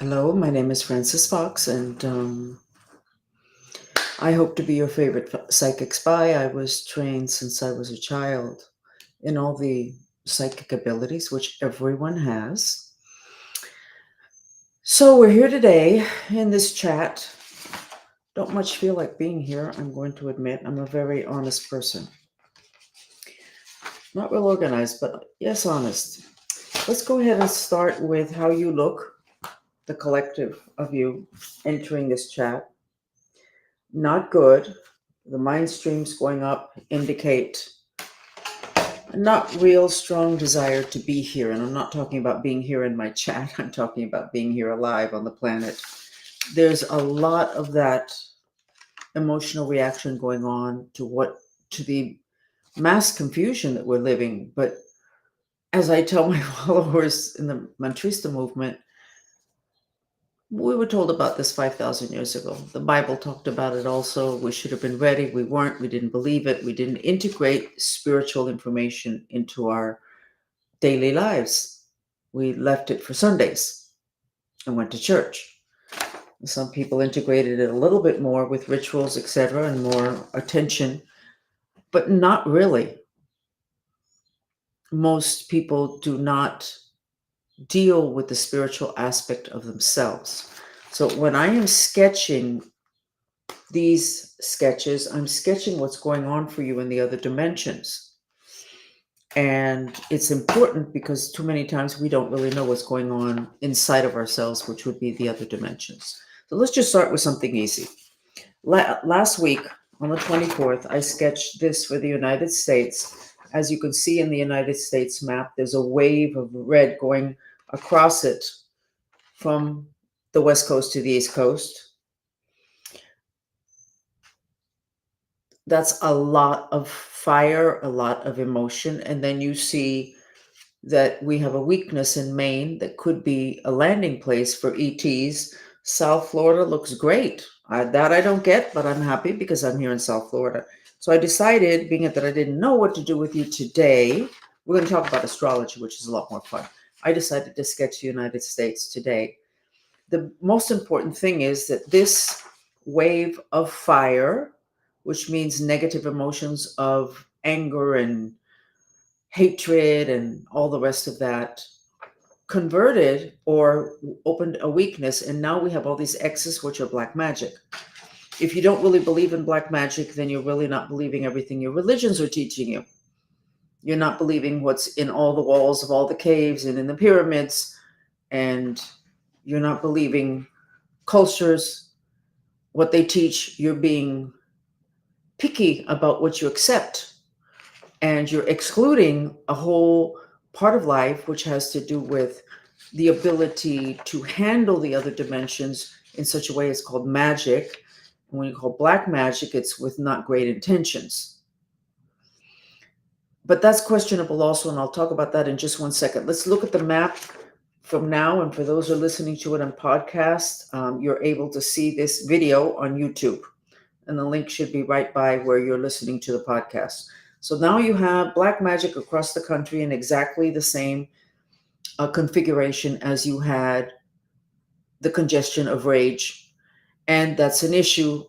Hello, my name is Frances Fox, and I hope to be your favorite psychic spy. I was trained since I was a child in all the psychic abilities, which everyone has. So we're here today in this chat. Don't much feel like being here, I'm going to admit. I'm a very honest person. Not real organized, but yes, honest. Let's go ahead and start with how you look, the collective of you entering this chat. Not good. The mind streams going up indicate a not real strong desire to be here. And I'm not talking about being here in my chat. I'm talking about being here alive on the planet. There's a lot of that emotional reaction going on to the mass confusion that we're living. But as I tell my followers in the Mantrista movement, we were told about this 5,000 years ago. The Bible talked about it also. We should have been ready. We weren't. We didn't believe it. We didn't integrate spiritual information into our daily lives. We left it for Sundays and went to church. Some people integrated it a little bit more with rituals, etc., and more attention, but not really. Most people do not deal with the spiritual aspect of themselves. So when I am sketching these sketches, I'm sketching what's going on for you in the other dimensions. And it's important because too many times we don't really know what's going on inside of ourselves, which would be the other dimensions. So let's just start with something easy. Last week on the 24th, I sketched this for the United States. As you can see in the United States map, there's a wave of red going across it from the West Coast to the East Coast. That's a lot of fire, a lot of emotion. And then you see that we have a weakness in Maine that could be a landing place for ETs. South Florida looks great. That I don't get, but I'm happy because I'm here in South Florida. So I decided, being that I didn't know what to do with you today, we're going to talk about astrology, which is a lot more fun. I decided to sketch the United States today. The most important thing is that this wave of fire, which means negative emotions of anger and hatred and all the rest of that, converted or opened a weakness. And now we have all these X's, which are black magic. If you don't really believe in black magic, then you're really not believing everything your religions are teaching you. You're not believing what's in all the walls of all the caves and in the pyramids. And you're not believing cultures, what they teach. You're being picky about what you accept. And you're excluding a whole part of life, which has to do with the ability to handle the other dimensions in such a way. It's called magic. And when you call black magic, it's with not great intentions. But that's questionable also, and I'll talk about that in just 1 second. Let's look at the map from now. And for those who are listening to it on podcast, you're able to see this video on YouTube. And the link should be right by where you're listening to the podcast. So now you have black magic across the country in exactly the same configuration as you had the congestion of rage. And that's an issue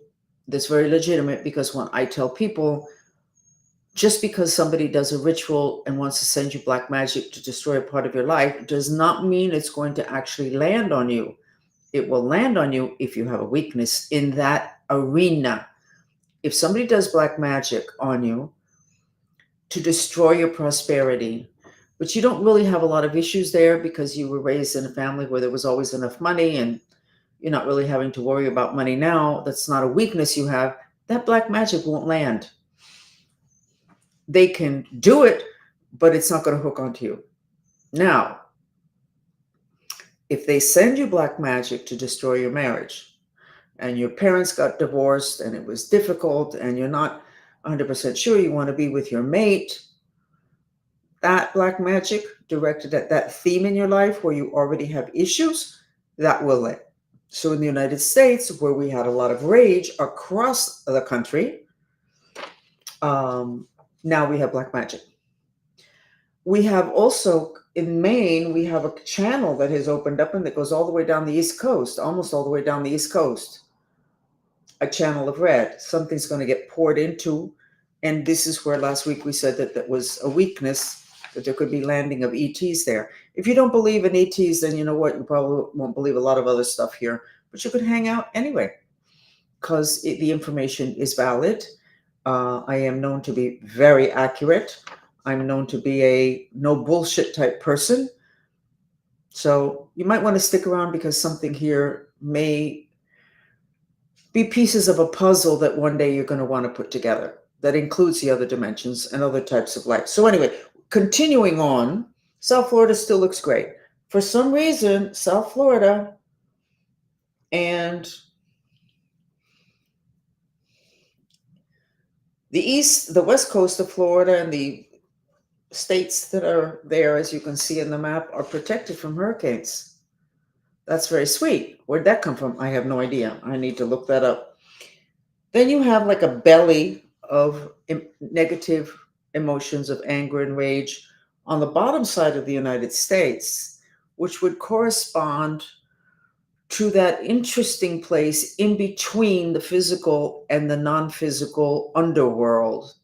that's very legitimate, because when I tell people, just because somebody does a ritual and wants to send you black magic to destroy a part of your life does not mean it's going to actually land on you. It will land on you if you have a weakness in that arena. If somebody does black magic on you to destroy your prosperity, but you don't really have a lot of issues there because you were raised in a family where there was always enough money and you're not really having to worry about money now, that's not a weakness you have, that black magic won't land. They can do it, but it's not going to hook onto you. Now, if they send you black magic to destroy your marriage, and your parents got divorced and it was difficult and you're not 100% sure you want to be with your mate, that black magic directed at that theme in your life where you already have issues, that will land. So in the United States, where we had a lot of rage across the country, now we have black magic. We have also in Maine, we have a channel that has opened up and that goes all the way down the East Coast, almost all the way down the East Coast. A channel of red. Something's going to get poured into. And this is where last week we said that that was a weakness, that there could be landing of ETs there. If you don't believe in ETs, then you know what? You probably won't believe a lot of other stuff here. But you could hang out anyway because the information is valid. I am known to be very accurate. I'm known to be a no bullshit type person. So you might want to stick around because something here may be pieces of a puzzle that one day you're going to want to put together that includes the other dimensions and other types of life. So anyway, continuing on, South Florida still looks great. For some reason, South Florida and the west coast of Florida and the states that are there, as you can see in the map, are protected from hurricanes. That's very sweet. Where'd that come from? I have no idea. I need to look that up. Then you have like a belly of negative emotions of anger and rage on the bottom side of the United States, which would correspond to that interesting place in between the physical and the non-physical underworld.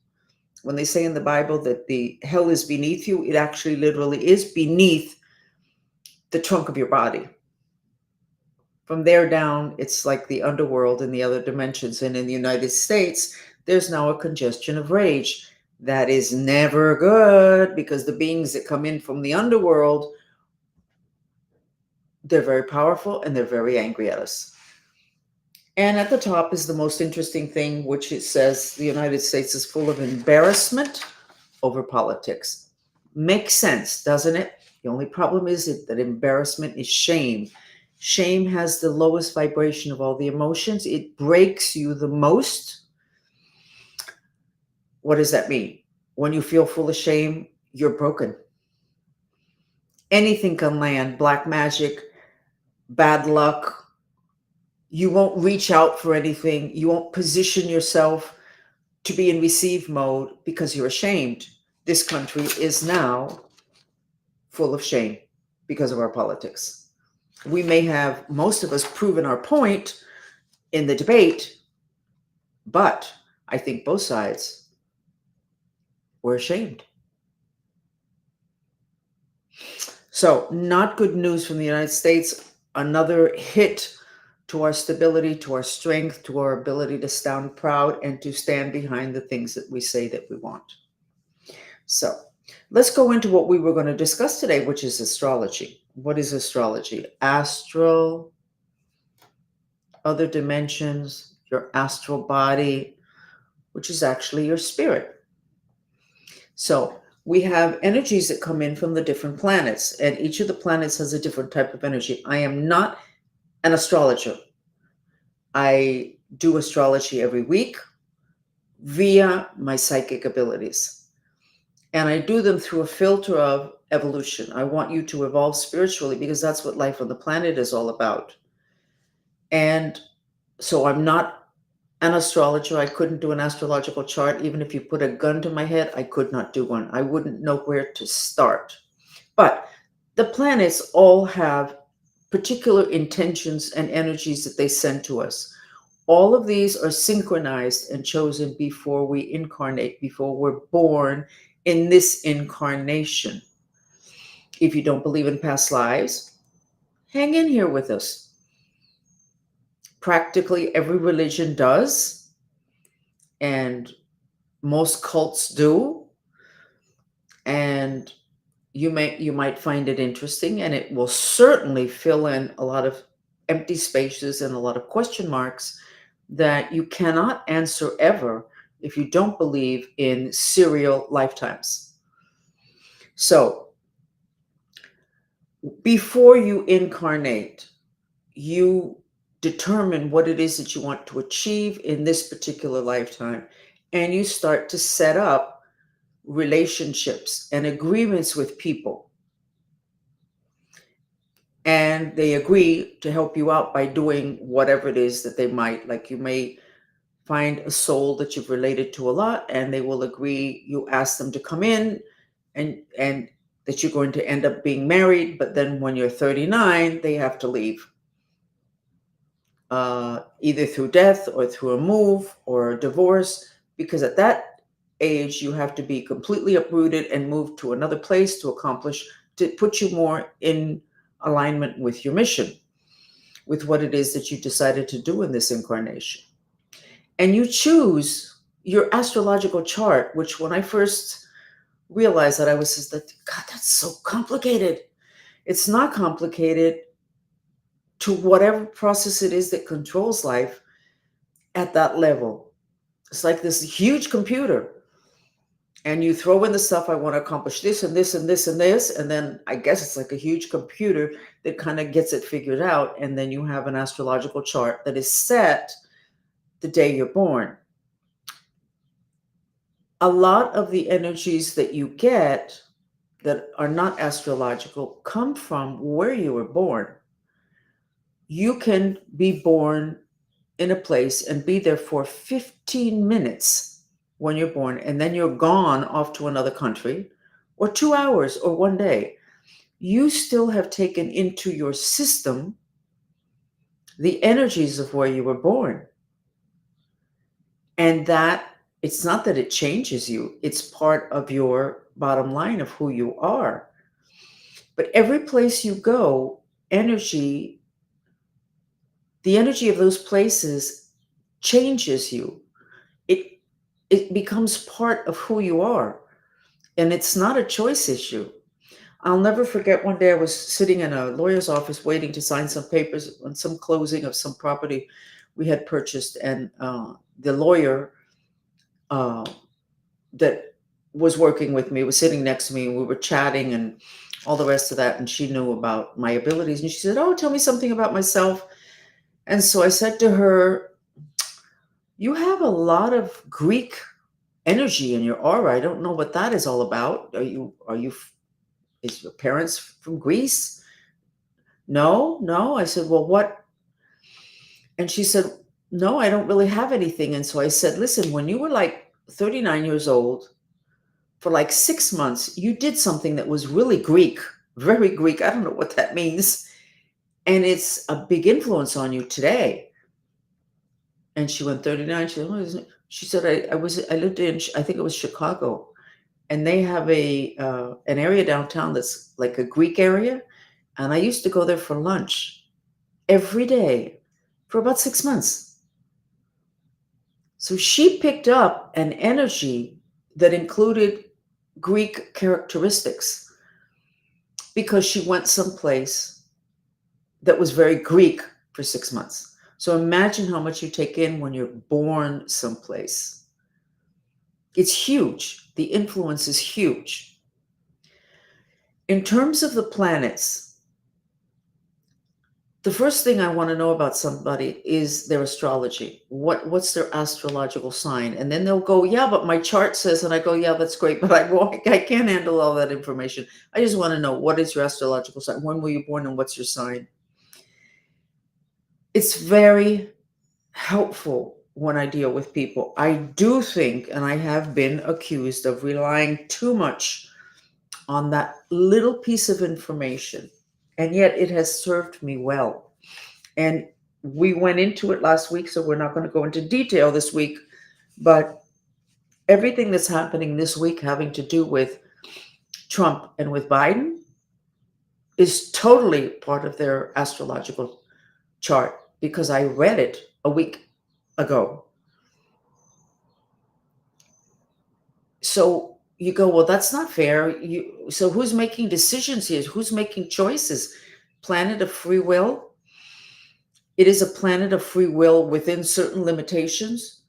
When they say in the Bible that the hell is beneath you, it actually literally is beneath the trunk of your body. From there down, it's like the underworld and the other dimensions. And in the United States, there's now a congestion of rage. That is never good because the beings that come in from the underworld, they're very powerful and they're very angry at us. And at the top is the most interesting thing, which it says the United States is full of embarrassment over politics. Makes sense, doesn't it? The only problem is that embarrassment is shame. Shame has the lowest vibration of all the emotions. It breaks you the most. What does that mean? When you feel full of shame, you're broken. Anything can land, black magic, bad luck. You won't reach out for anything. You won't position yourself to be in receive mode because you're ashamed. This country is now full of shame because of our politics. We may have, most of us, proven our point in the debate, but I think both sides were ashamed. So, not good news from the United States. Another hit to our stability, to our strength, to our ability to stand proud and to stand behind the things that we say that we want. So, let's go into what we were going to discuss today, which is astrology. What is astrology? Astral, other dimensions, your astral body, which is actually your spirit. So we have energies that come in from the different planets, and each of the planets has a different type of energy. I am not an astrologer. I do astrology every week via my psychic abilities. And I do them through a filter of evolution. I want you to evolve spiritually because that's what life on the planet is all about. And so I'm not an astrologer. I couldn't do an astrological chart. Even if you put a gun to my head, I could not do one. I wouldn't know where to start. But the planets all have particular intentions and energies that they send to us. All of these are synchronized and chosen before we incarnate, before we're born in this incarnation. If you don't believe in past lives, hang in here with us. Practically every religion does, and most cults do, and you might find it interesting, and it will certainly fill in a lot of empty spaces and a lot of question marks that you cannot answer ever if you don't believe in serial lifetimes. So before you incarnate, you determine what it is that you want to achieve in this particular lifetime, and you start to set up relationships and agreements with people. And they agree to help you out by doing whatever it is that they might. Like, you may find a soul that you've related to a lot, and they will agree. You ask them to come in, and that you're going to end up being married, but then when you're 39, they have to leave, either through death or through a move or a divorce, because at that age, you have to be completely uprooted and move to another place to accomplish, to put you more in alignment with your mission, with what it is that you decided to do in this incarnation. And you choose your astrological chart, which when I first realized that, I was just like, God, that's so complicated. It's not complicated to whatever process it is that controls life at that level. It's like this huge computer, and you throw in the stuff, I want to accomplish this and this and this and this. And then I guess it's like a huge computer that kind of gets it figured out. And then you have an astrological chart that is set the day you're born. A lot of the energies that you get that are not astrological come from where you were born. You can be born in a place and be there for 15 minutes when you're born, and then you're gone off to another country, or 2 hours, or one day. You still have taken into your system the energies of where you were born. And that, it's not that it changes you, it's part of your bottom line of who you are. But every place you go, energy, the energy of those places changes you. It becomes part of who you are. And it's not a choice issue. I'll never forget, one day I was sitting in a lawyer's office waiting to sign some papers on some closing of some property we had purchased. And the lawyer that was working with me was sitting next to me, and we were chatting and all the rest of that. And she knew about my abilities. And she said, "Oh, tell me something about myself." And so I said to her, "You have a lot of Greek energy in your aura. I don't know what that is all about. Is your parents from Greece?" No, no. I said, "Well, what?" And she said, "No, I don't really have anything." And so I said, "Listen, when you were like 39 years old, for like 6 months, you did something that was really Greek, very Greek. I don't know what that means. And it's a big influence on you today." And she went, 39. She said, "What is it?" She said, I lived in, I think it was Chicago, and they have an area downtown that's like a Greek area. And I used to go there for lunch every day for about 6 months. So she picked up an energy that included Greek characteristics because she went someplace that was very Greek for 6 months. So imagine how much you take in when you're born someplace. It's huge. The influence is huge. In terms of the planets, the first thing I want to know about somebody is their astrology. What's their astrological sign? And then they'll go, "Yeah, but my chart says," and I go, "Yeah, that's great, but I can't handle all that information. I just want to know, what is your astrological sign? When were you born and what's your sign?" It's very helpful when I deal with people. I do think, and I have been accused of relying too much on that little piece of information, and yet it has served me well. And we went into it last week, so we're not going to go into detail this week, but everything that's happening this week having to do with Trump and with Biden is totally part of their astrological chart, because I read it a week ago. So you go, "Well, that's not fair. So who's making decisions here? Who's making choices?" Planet of free will. It is a planet of free will within certain limitations,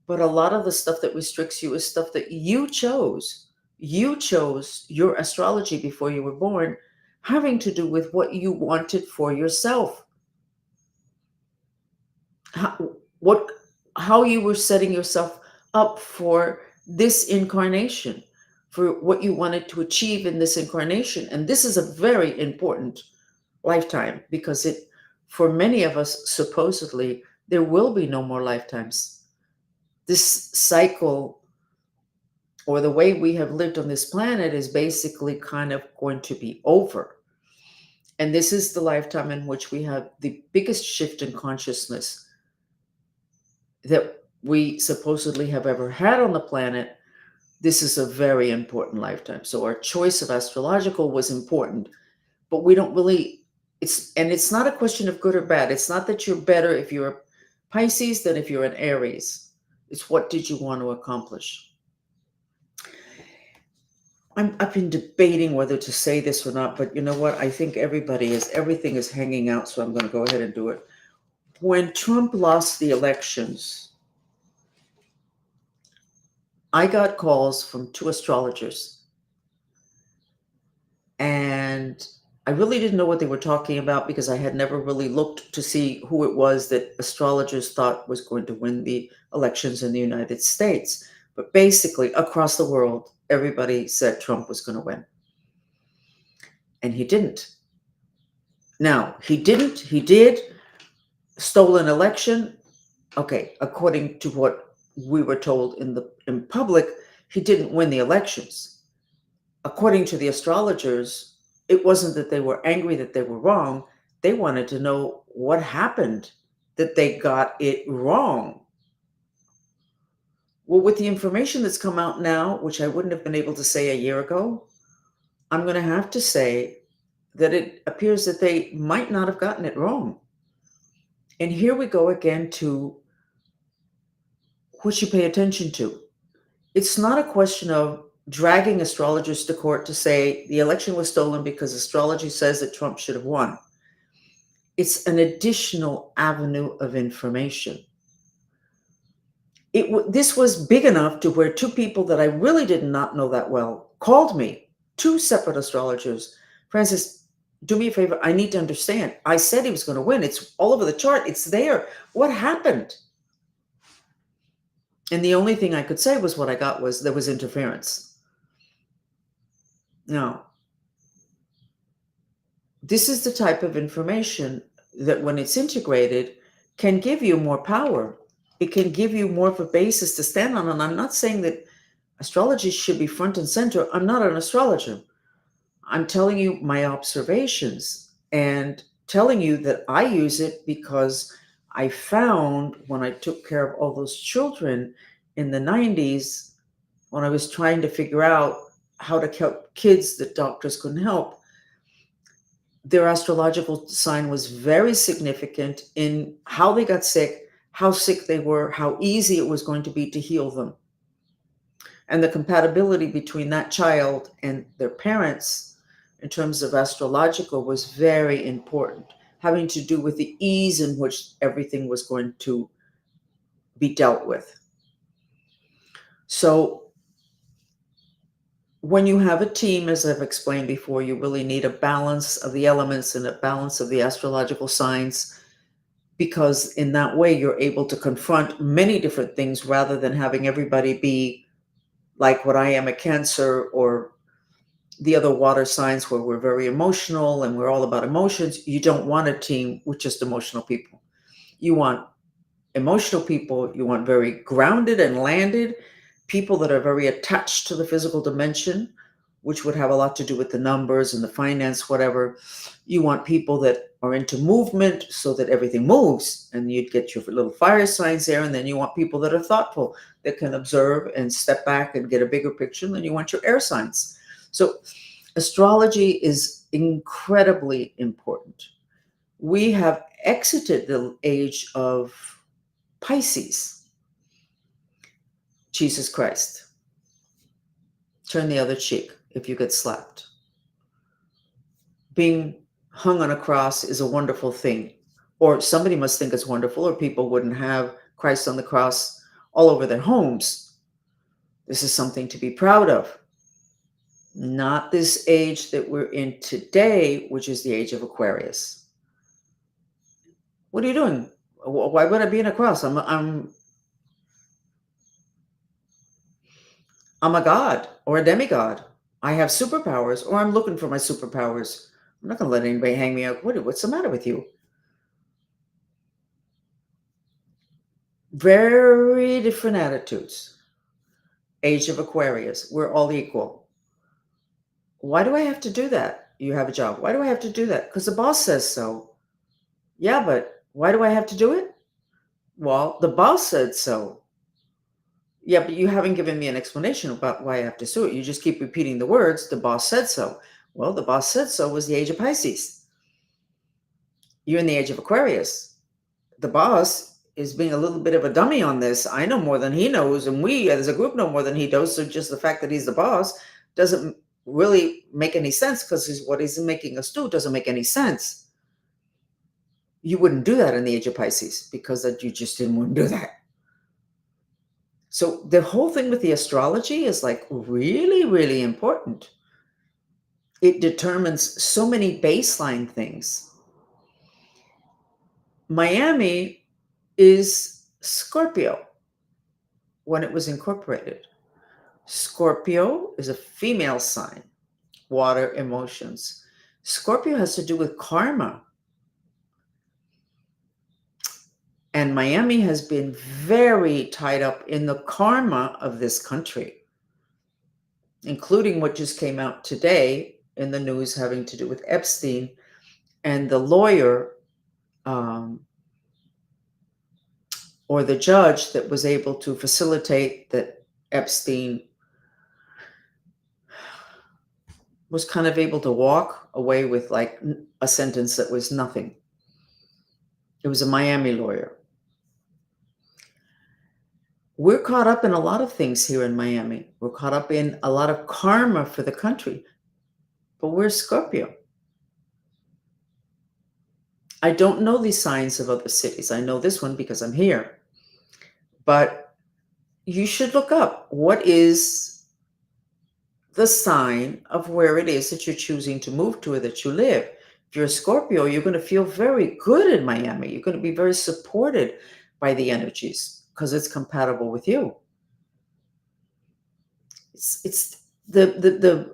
but a lot of the stuff that restricts you is stuff that you chose. You chose your astrology before you were born, having to do with what you wanted for yourself. How, what, how you were setting yourself up for this incarnation, for what you wanted to achieve in this incarnation. And this is a very important lifetime, because for many of us, supposedly, there will be no more lifetimes. This cycle or the way we have lived on this planet is basically kind of going to be over. And this is the lifetime in which we have the biggest shift in consciousness that we supposedly have ever had on the planet. This is a very important lifetime. So our choice of astrological was important, but we don't really, it's not a question of good or bad. It's not that you're better if you're a Pisces than if you're an Aries. It's what did you want to accomplish? I've been debating whether to say this or not, but you know what? I think everything is hanging out, so I'm going to go ahead and do it. When Trump lost the elections, I got calls from two astrologers, and I really didn't know what they were talking about because I had never really looked to see who it was that astrologers thought was going to win the elections in the United States. But basically, across the world, everybody said Trump was going to win. And he didn't. Now, he did, stolen election. Okay, according to what we were told in public, he didn't win the elections. According to the astrologers, it wasn't that they were angry that they were wrong. They wanted to know what happened that they got it wrong. Well, with the information that's come out now, which I wouldn't have been able to say a year ago, I'm going to have to say that it appears that they might not have gotten it wrong. And here we go again to what you pay attention to. It's not a question of dragging astrologers to court to say the election was stolen because astrology says that Trump should have won. It's an additional avenue of information. This was big enough to where two people that I really did not know that well called me, two separate astrologers. Francis, do me a favor. I need to understand. I said he was going to win. It's all over the chart. It's there. What happened? And the only thing I could say was what I got was there was interference. Now, this is the type of information that when it's integrated can give you more power. It can give you more of a basis to stand on. And I'm not saying that astrology should be front and center. I'm not an astrologer. I'm telling you my observations and telling you that I use it because I found when I took care of all those children in the 90s, when I was trying to figure out how to help kids that doctors couldn't help, their astrological sign was very significant in how they got sick, how sick they were, how easy it was going to be to heal them. And the compatibility between that child and their parents in terms of astrological was very important, having to do with the ease in which everything was going to be dealt with. So when you have a team, as I've explained before, you really need a balance of the elements and a balance of the astrological signs, because in that way you're able to confront many different things rather than having everybody be like what I am, a Cancer, or the other water signs where we're very emotional and we're all about emotions. You don't want a team with just emotional people. You want emotional people. You want very grounded and landed people that are very attached to the physical dimension, which would have a lot to do with the numbers and the finance, whatever. You want people that are into movement so that everything moves, and you'd get your little fire signs there. And then you want people that are thoughtful, that can observe and step back and get a bigger picture. And then you want your air signs. So astrology is incredibly important. We have exited the age of Pisces. Jesus Christ. Turn the other cheek if you get slapped. Being hung on a cross is a wonderful thing. Or somebody must think it's wonderful, or people wouldn't have Christ on the cross all over their homes. This is something to be proud of. Not this age that we're in today, which is the age of Aquarius. What are you doing? Why would I be in a cross? I'm a god or a demigod. I have superpowers, or I'm looking for my superpowers. I'm not going to let anybody hang me out. What's the matter with you? Very different attitudes. Age of Aquarius. We're all equal. Why do I have to do that? You have a job. Why do I have to do that? Because the boss says so. Yeah, but why do I have to do it? Well, the boss said so. Yeah, but you haven't given me an explanation about why I have to do it. You just keep repeating the words, the boss said so. Well, the boss said so was the age of Pisces. You're in the age of Aquarius. The boss is being a little bit of a dummy on this. I know more than he knows, and we as a group know more than he does. So just the fact that he's the boss doesn't really make any sense, because what he's making us do doesn't make any sense. You wouldn't do that in the age of Pisces, because that you just didn't want to do that. So the whole thing with the astrology is like really, really important. It determines so many baseline things. Miami is Scorpio when it was incorporated. Scorpio is a female sign, water emotions. Scorpio has to do with karma. And Miami has been very tied up in the karma of this country, including what just came out today in the news having to do with Epstein and the lawyer or the judge that was able to facilitate that Epstein was kind of able to walk away with like a sentence that was nothing. It was a Miami lawyer. We're caught up in a lot of things here in Miami. We're caught up in a lot of karma for the country, but we're Scorpio. I don't know these signs of other cities. I know this one because I'm here. But you should look up what is the sign of where it is that you're choosing to move to or that you live. If you're a Scorpio, you're going to feel very good in Miami. You're going to be very supported by the energies because it's compatible with you. It's the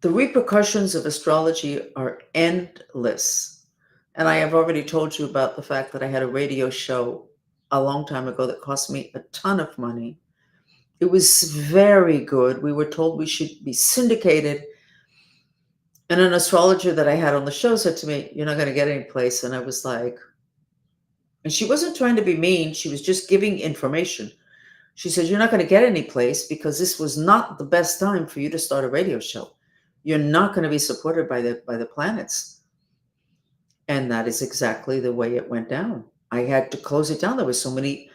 repercussions of astrology are endless. And I have already told you about the fact that I had a radio show a long time ago that cost me a ton of money. It was very good. We were told we should be syndicated. And an astrologer that I had on the show said to me, "You're not going to get any place." And I was like, and she wasn't trying to be mean. She was just giving information. She said, "You're not going to get any place because this was not the best time for you to start a radio show. You're not going to be supported by the planets." And that is exactly the way it went down. I had to close it down. There were so many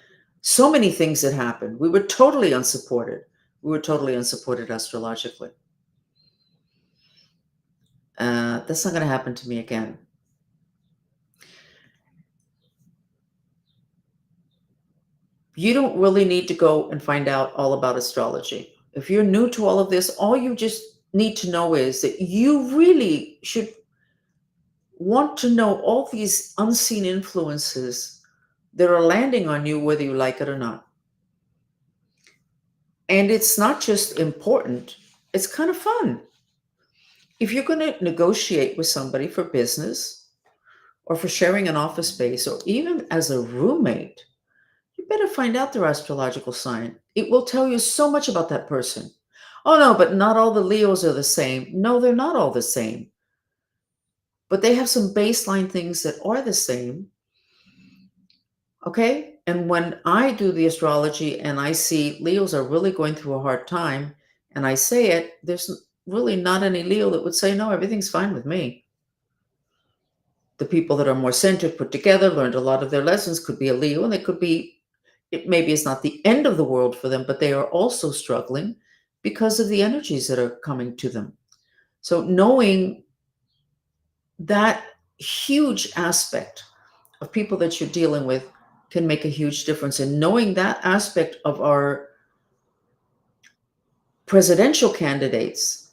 things that happened. We were totally unsupported. We were totally unsupported astrologically. That's not going to happen to me again. You don't really need to go and find out all about astrology. If you're new to all of this, all you just need to know is that you really should want to know all these unseen influences that are landing on you, whether you like it or not. And it's not just important, it's kind of fun. If you're going to negotiate with somebody for business or for sharing an office space or even as a roommate, you better find out their astrological sign. It will tell you so much about that person. Oh, no, but not all the Leos are the same. No, they're not all the same. But they have some baseline things that are the same. Okay? And when I do the astrology and I see Leos are really going through a hard time, and I say it, there's really not any Leo that would say, "No, everything's fine with me." The people that are more centered, put together, learned a lot of their lessons could be a Leo, and they could be, it maybe it's not the end of the world for them, but they are also struggling because of the energies that are coming to them. So knowing that huge aspect of people that you're dealing with can make a huge difference. And knowing that aspect of our presidential candidates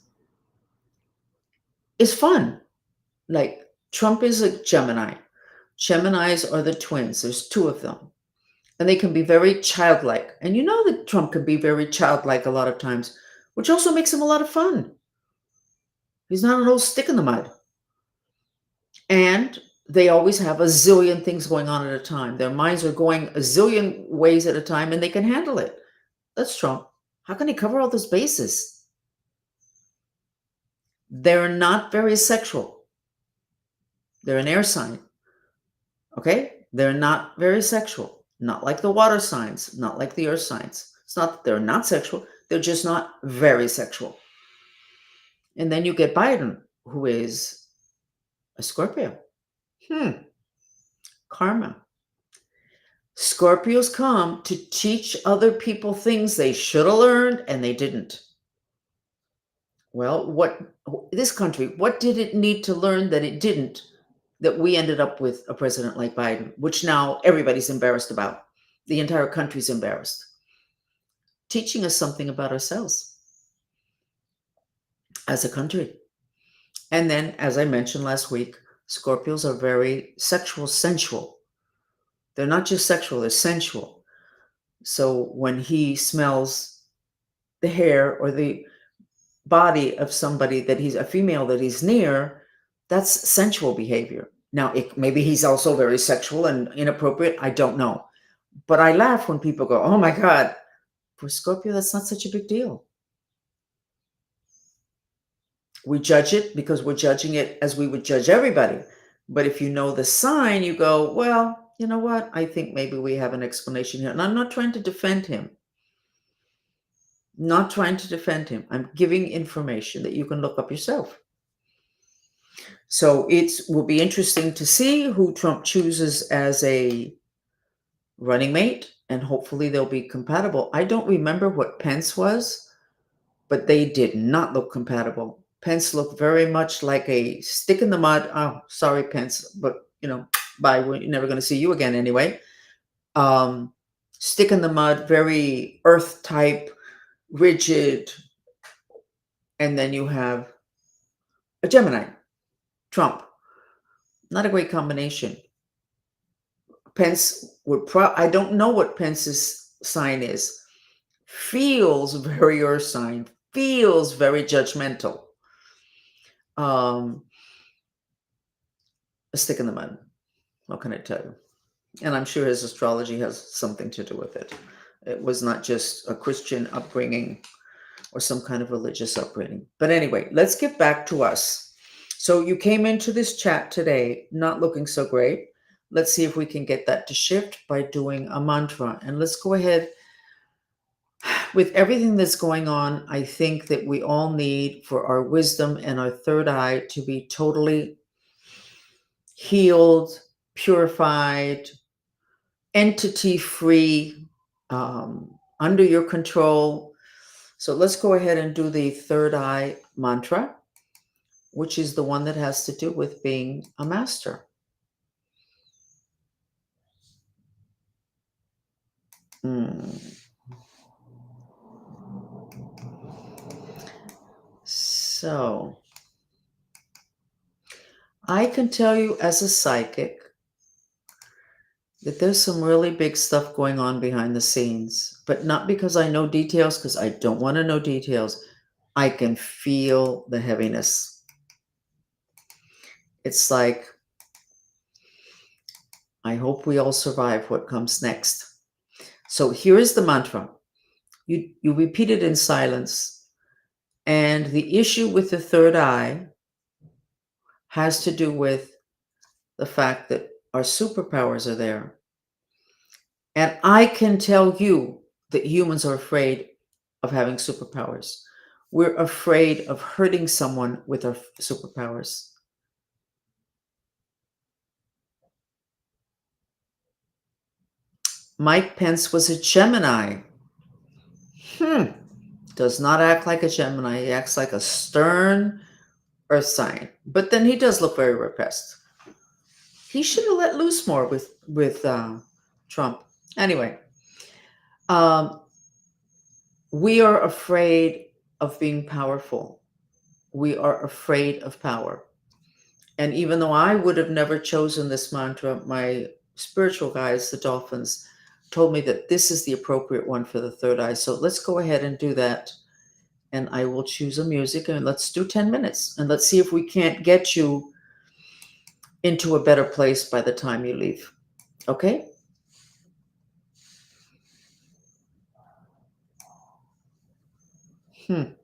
is fun. Like Trump is a Gemini. Geminis are the twins. There's two of them. And they can be very childlike. And you know that Trump can be very childlike a lot of times, which also makes him a lot of fun. He's not an old stick in the mud. And they always have a zillion things going on at a time. Their minds are going a zillion ways at a time, and they can handle it. That's Trump. How can he cover all those bases? They're not very sexual. They're an air sign. Okay? They're not very sexual. Not like the water signs, not like the earth signs. It's not that they're not sexual, they're just not very sexual. And then you get Biden, who is a Scorpio. Karma. Scorpios come to teach other people things they should have learned and they didn't. Well, this country, what did it need to learn that it didn't, that we ended up with a president like Biden, which now everybody's embarrassed about? The entire country's embarrassed. Teaching us something about ourselves as a country. And then, as I mentioned last week, Scorpios are very sexual, sensual. They're not just sexual, they're sensual. So when he smells the hair or the body of somebody that he's a female that he's near, that's sensual behavior. Now, maybe he's also very sexual and inappropriate. I don't know. But I laugh when people go, oh my God, for Scorpio, that's not such a big deal. We judge it because we're judging it as we would judge everybody. But if you know the sign, you go, well, you know what? I think maybe we have an explanation here. And I'm not trying to defend him. Not trying to defend him. I'm giving information that you can look up yourself. So it will be interesting to see who Trump chooses as a running mate, and hopefully they'll be compatible. I don't remember what Pence was, but they did not look compatible. Pence looked very much like a stick in the mud. Oh, sorry, Pence, but bye. We're never going to see you again anyway. Stick in the mud, very earth type, rigid. And then you have a Gemini, Trump. Not a great combination. Pence would I don't know what Pence's sign is. Feels very earth sign, feels very judgmental. A stick in the mud. What can I tell you? And I'm sure his astrology has something to do with it. It was not just a Christian upbringing or some kind of religious upbringing. But anyway, let's get back to us. So you came into this chat today not looking so great. Let's see if we can get that to shift by doing a mantra. And let's go ahead. With everything that's going on, I think that we all need for our wisdom and our third eye to be totally healed, purified, entity-free, under your control. So let's go ahead and do the third eye mantra, which is the one that has to do with being a master. So I can tell you as a psychic that there's some really big stuff going on behind the scenes, but not because I know details, because I don't want to know details. I can feel the heaviness. It's like, I hope we all survive what comes next. So here is the mantra. You repeat it in silence. And the issue with the third eye has to do with the fact that our superpowers are there. And I can tell you that humans are afraid of having superpowers. We're afraid of hurting someone with our superpowers. Mike Pence was a Gemini. Does not act like a Gemini. He acts like a stern earth sign. But then he does look very repressed. He should have let loose more with Trump. Anyway, we are afraid of being powerful. We are afraid of power. And even though I would have never chosen this mantra, my spiritual guides, the dolphins, told me that this is the appropriate one for the third eye. So let's go ahead and do that. And I will choose a music and let's do 10 minutes. And let's see if we can't get you into a better place by the time you leave. Okay? Hmm.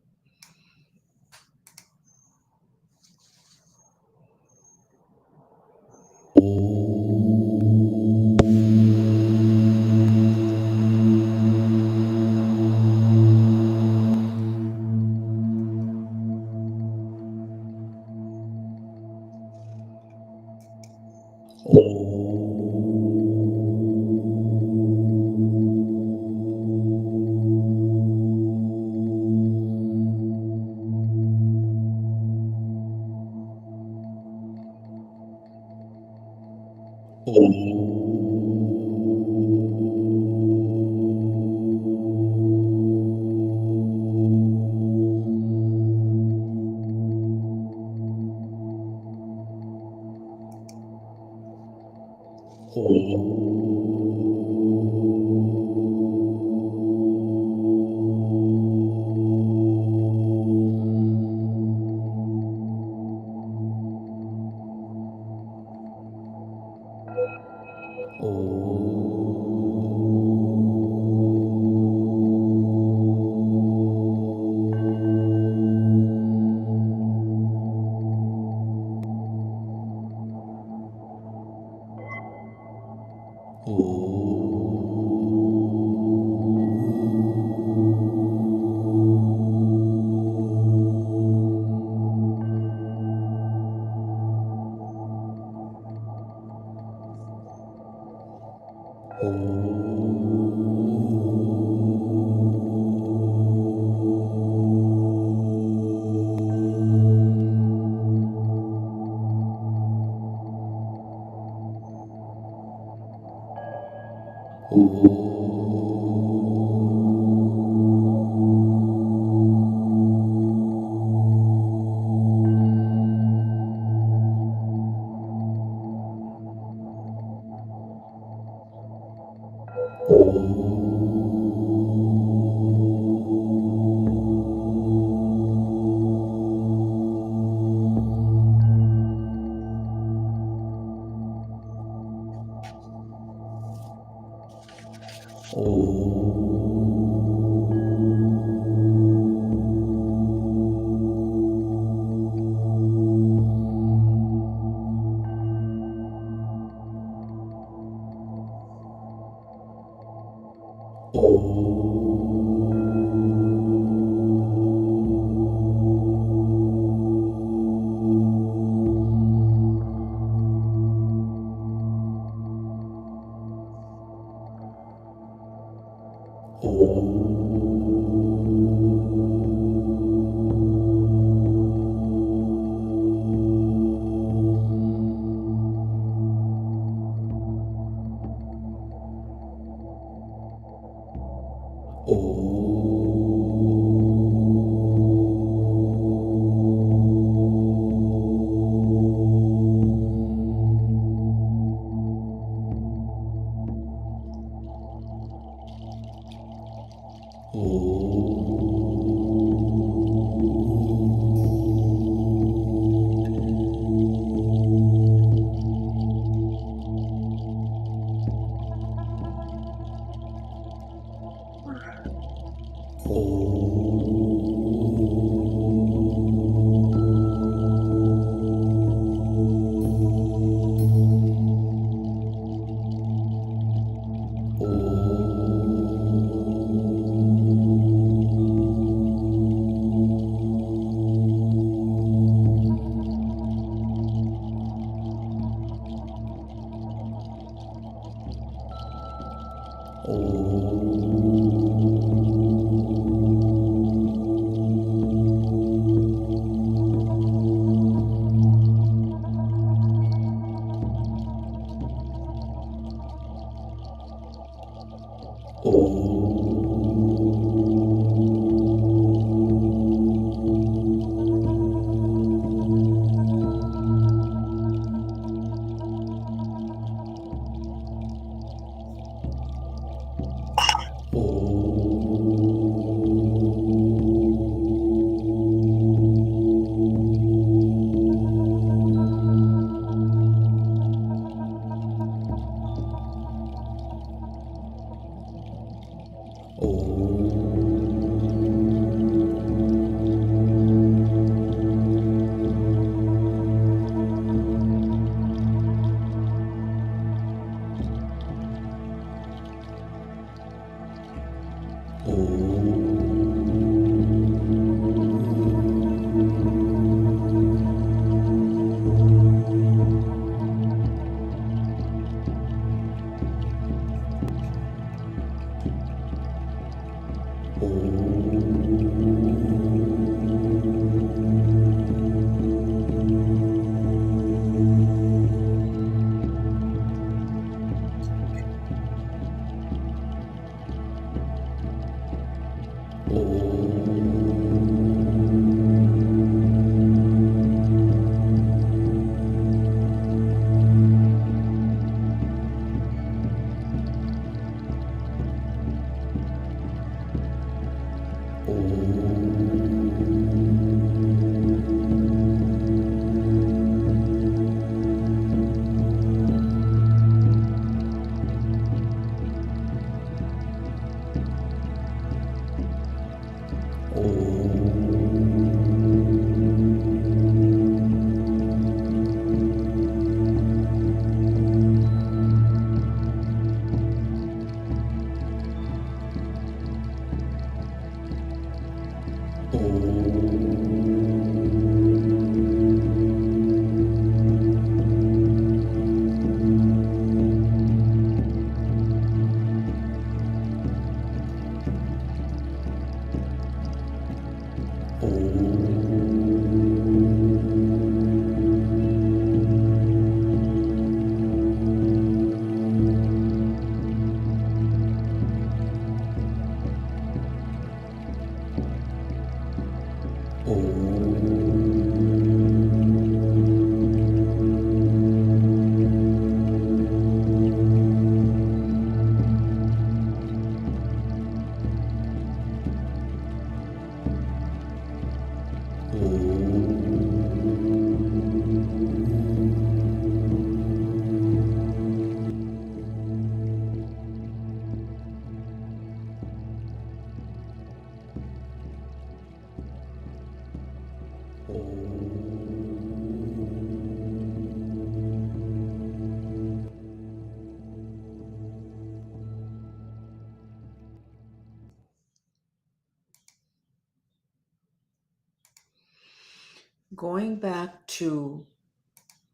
Going back to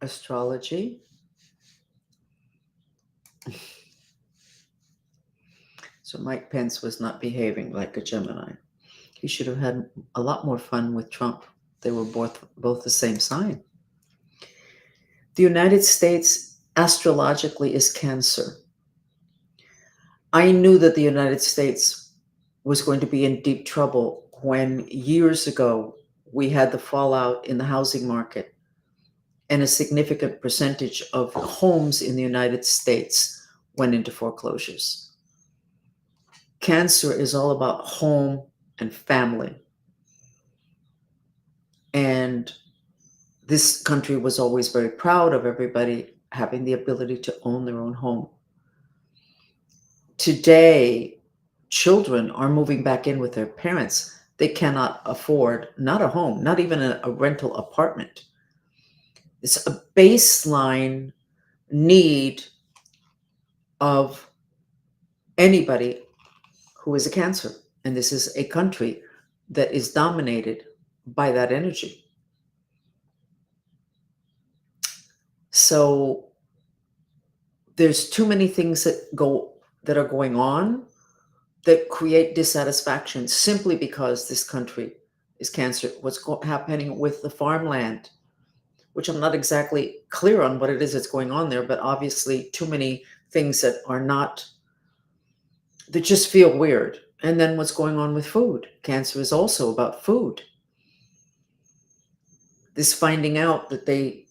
astrology, so Mike Pence was not behaving like a Gemini. He should have had a lot more fun with Trump. They were both the same sign. The United States astrologically is Cancer. I knew that the United States was going to be in deep trouble when years ago we had the fallout in the housing market and a significant percentage of homes in the United States went into foreclosures. Cancer is all about home and family. And this country was always very proud of everybody having the ability to own their own home. Today, children are moving back in with their parents. They cannot afford not a home, not even a rental apartment. It's a baseline need of anybody who is a Cancer. And this is a country that is dominated by that energy. So there's too many things that are going on that create dissatisfaction simply because this country is Cancer. What's happening with the farmland, which I'm not exactly clear on what it is that's going on there, but obviously too many things that just feel weird. And then what's going on with food. Cancer is also about food. This finding out that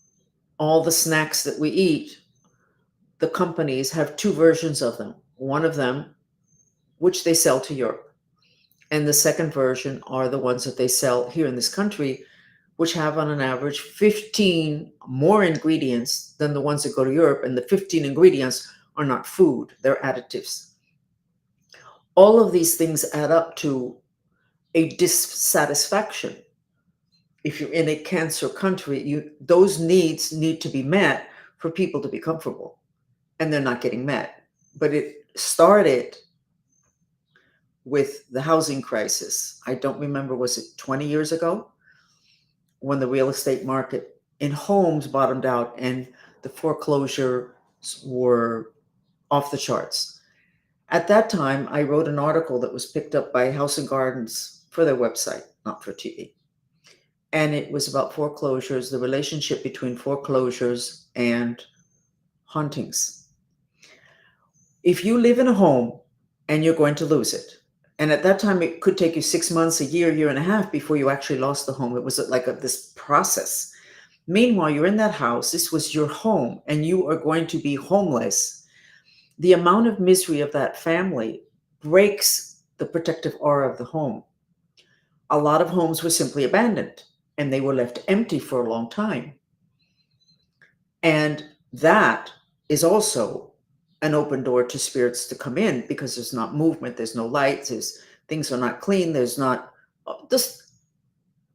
all the snacks that we eat, the companies have two versions of them. One of them, which they sell to Europe. And the second version are the ones that they sell here in this country, which have on an average 15 more ingredients than the ones that go to Europe. And the 15 ingredients are not food, they're additives. All of these things add up to a dissatisfaction. If you're in a Cancer country, those needs need to be met for people to be comfortable, and they're not getting met. But it started with the housing crisis. I don't remember, was it 20 years ago, when the real estate market in homes bottomed out and the foreclosures were off the charts. At that time, I wrote an article that was picked up by House and Gardens for their website, not for TV. And it was about foreclosures, the relationship between foreclosures and hauntings. If you live in a home and you're going to lose it, and at that time it could take you 6 months, a year and a half before you actually lost the home. It was like this process. Meanwhile, you're in that house, this was your home, and you are going to be homeless. The amount of misery of that family breaks the protective aura of the home. A lot of homes were simply abandoned and they were left empty for a long time. And that is also an open door to spirits to come in, because there's not movement, there's no lights, things are not clean, there's not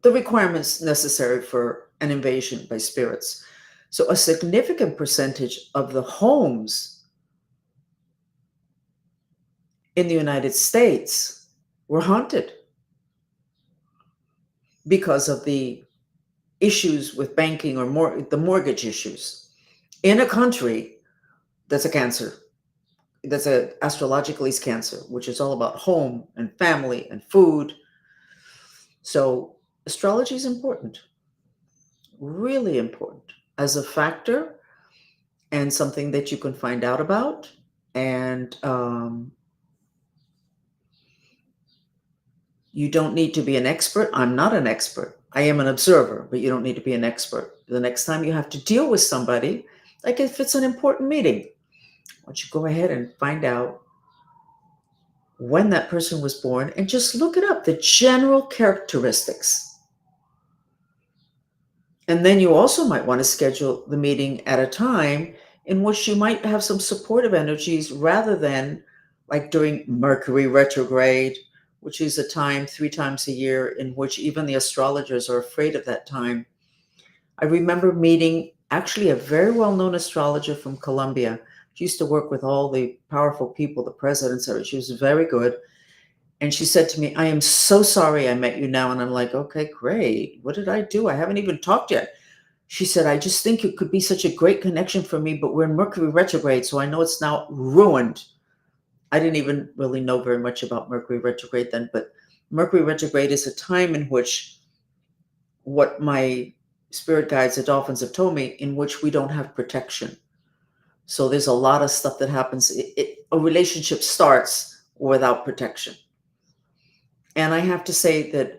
the requirements necessary for an invasion by spirits. So a significant percentage of the homes in the United States were haunted because of the issues with banking or the mortgage issues in a country that's a cancer. That's a astrologically cancer, which is all about home and family and food. So astrology is important, really important as a factor and something that you can find out about. And you don't need to be an expert. I'm not an expert. I am an observer, but you don't need to be an expert. The next time you have to deal with somebody, like if it's an important meeting, why don't you go ahead and find out when that person was born and just look it up, the general characteristics. And then you also might want to schedule the meeting at a time in which you might have some supportive energies, rather than like during Mercury retrograde, which is a time 3 times a year in which even the astrologers are afraid of that time. I remember meeting actually a very well-known astrologer from Colombia. She used to work with all the powerful people, the presidents. She was very good. And she said to me, I am so sorry I met you now. And I'm like, okay, great. What did I do? I haven't even talked yet. She said, I just think it could be such a great connection for me, but we're in Mercury retrograde, so I know it's now ruined. I didn't even really know very much about Mercury retrograde then, but Mercury retrograde is a time in which, what my spirit guides, the dolphins, have told me, in which we don't have protection. So there's a lot of stuff that happens. A relationship starts without protection. And I have to say that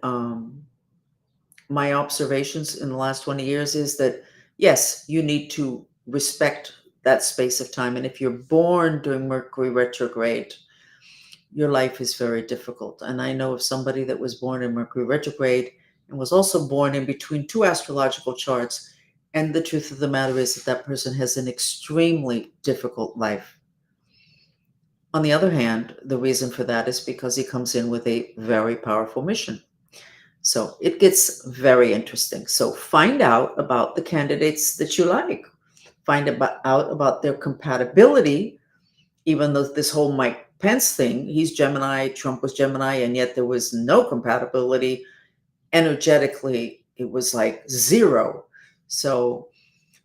my observations in the last 20 years is that, yes, you need to respect that space of time. And if you're born during Mercury retrograde, your life is very difficult. And I know of somebody that was born in Mercury retrograde and was also born in between 2 astrological charts. And the truth of the matter is that that person has an extremely difficult life. On the other hand, the reason for that is because he comes in with a very powerful mission. So it gets very interesting. So find out about the candidates that you like. Find out about their compatibility, even though this whole Mike Pence thing, he's Gemini, Trump was Gemini, and yet there was no compatibility. Energetically, it was like zero. So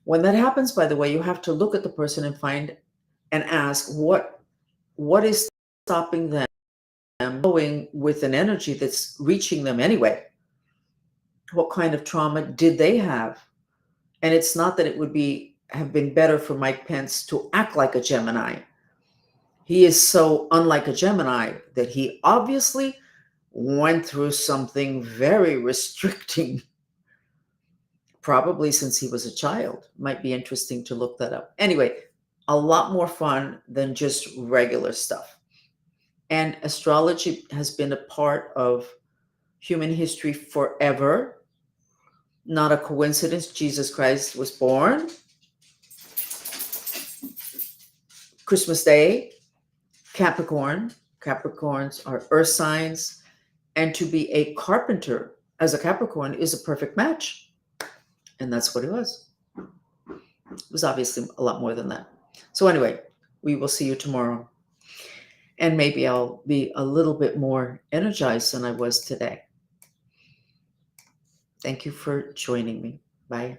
when that happens, by the way, you have to look at the person and find and ask what is stopping them going with an energy that's reaching them anyway. What kind of trauma did they have? And it's not that it would have been better for Mike Pence to act like a Gemini. He is so unlike a Gemini that he obviously went through something very restricting, probably since he was a child. Might be interesting to look that up. Anyway, a lot more fun than just regular stuff. And astrology has been a part of human history forever. Not a coincidence. Jesus Christ was born Christmas Day, Capricorn. Capricorns are earth signs. And to be a carpenter as a Capricorn is a perfect match. And that's what it was. It was obviously a lot more than that. So anyway, we will see you tomorrow. And maybe I'll be a little bit more energized than I was today. Thank you for joining me. Bye.